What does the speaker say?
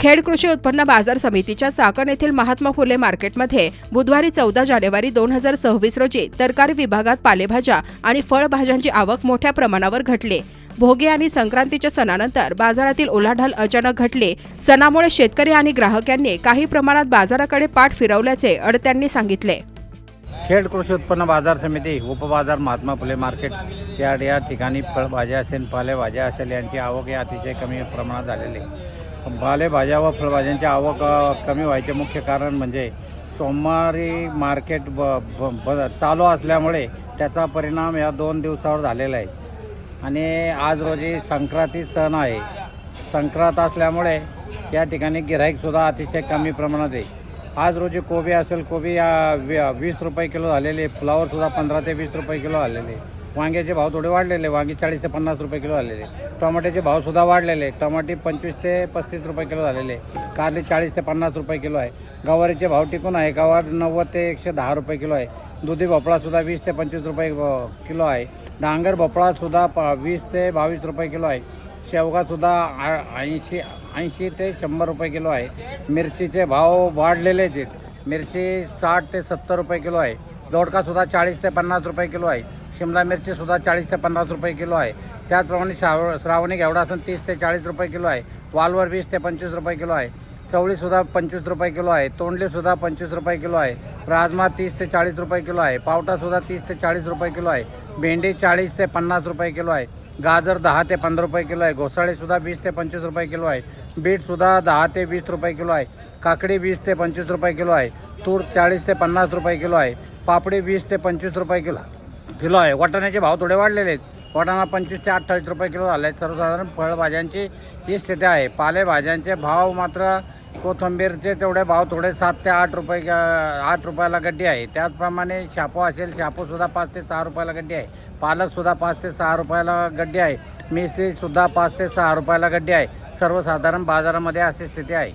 खेड कृषी उत्पन्न बाजार समितीच्या चाकण येथील महात्मा फुले मार्केटमध्ये बुधवारी 14 जानेवारी 2026 रोजी तरकारी विभागात पालेभाज्या आणि फळभाज्यांची आवक मोठ्या प्रमाणावर घटली। भोगी आणि संक्रांतीच्या सणानंतर बाजारातील उलाढाल अचानक घटली। सणामुळे शेतकरी आणि ग्राहक यांनी काही प्रमाणात बाजाराकडे पाठ फिरवल्याचे अडत्यांनी सांगितले। खेड कृषी उत्पन्न बाजार समिती उपबाजार महात्मा फुले मार्केट या ठिकाणी फळभाज्या असेल पालेभाज्या असेल यांची आवक अतिशय कमी प्रमाणात झालेली आहे। पालेभाज्या व फळभाज्यांची आवक कमी व्हायचे मुख्य कारण म्हणजे सोमवारी मार्केट चालू असल्यामुळे त्याचा परिणाम या 2 दिवसावर झालेला आहे आणि आज रोजी संक्रांती सण आहे। संक्रांत असल्यामुळे या ठिकाणी गिऱ्हाईकसुद्धा अतिशय कमी प्रमाणात आहे। आज रोजी कोबी असेल, कोबी 20 रुपये किलो झालेले, फ्लावरसुद्धा 15 ते 20 रुपये किलो झालेले, वांग्याचे भाव थोडे वाढलेले, वांगी 40 ते 50 रुपये किलो झालेले, टमाट्याचे भावसुद्धा वाढलेले, टमाटे 25 ते 35 रुपये किलो झालेले, कारले 40 ते 50 रुपये किलो आहे, गवारीचे भाव टिकून आहे, गवार 90 ते 110 रुपये किलो आहे, दुधी भोपळासुद्धा 20 ते 25 रुपये किलो आहे, डांगर भोपळासुद्धा 20 ते 22 रुपये किलो आहे, शेवगासुद्धा 80 ते 100 रुपये किलो आहे, मिरचीचे भाव वाढलेलेच आहेत, मिरची 60 ते 70 रुपये किलो आहे, दोडकासुद्धा 40 ते 50 रुपये किलो आहे, शिमला मिरचीसुद्धा 40 ते 50 रुपये किलो आहे, त्याचप्रमाणे श्रावणी घेवडा असून 30 ते 40 रुपये किलो आहे, वालवर 20 ते 25 रुपये किलो आहे, चवळीसुद्धा 25 रुपये किलो आहे, तोंडलीसुद्धा 25 रुपये किलो आहे, राजमा 30 ते 40 रुपये किलो आहे, पावटासुद्धा 30 ते 40 रुपये किलो आहे, भेंडी 40 ते 50 रुपये किलो आहे, गाजर 10 ते 15 रुपये किलो आहे, घोसाळीसुद्धा 20 ते 25 रुपये किलो आहे, बीटसुद्धा 10 ते 20 रुपये किलो आहे, काकडी 20 ते 25 रुपये किलो आहे, तूर 40 ते 50 रुपये किलो आहे, पापडी 20 ते 25 रुपये किलो आहे, वाटाण्याचे भाव थोडे वाढलेले आहेत, वाटाणा 25 ते 28 रुपये किलो झाले आहेत। सर्वसाधारण फळभाज्यांची ही स्थिती आहे। पालेभाज्यांचे भाव मात्र कोथिंबीरचे तेवढे भाव थोडे 7 ते 8 रुपयाला गड्डी आहे। त्याचप्रमाणे शापू असेल, शापूसुद्धा 5 ते 6 रुपयाला गड्डी आहे, पालकसुद्धा 5 ते 6 रुपयाला गड्डी आहे, मेथीसुद्धा 5 ते 6 रुपयाला गड्डी आहे। सर्वसाधारण बाजारामध्ये अशी स्थिती आहे।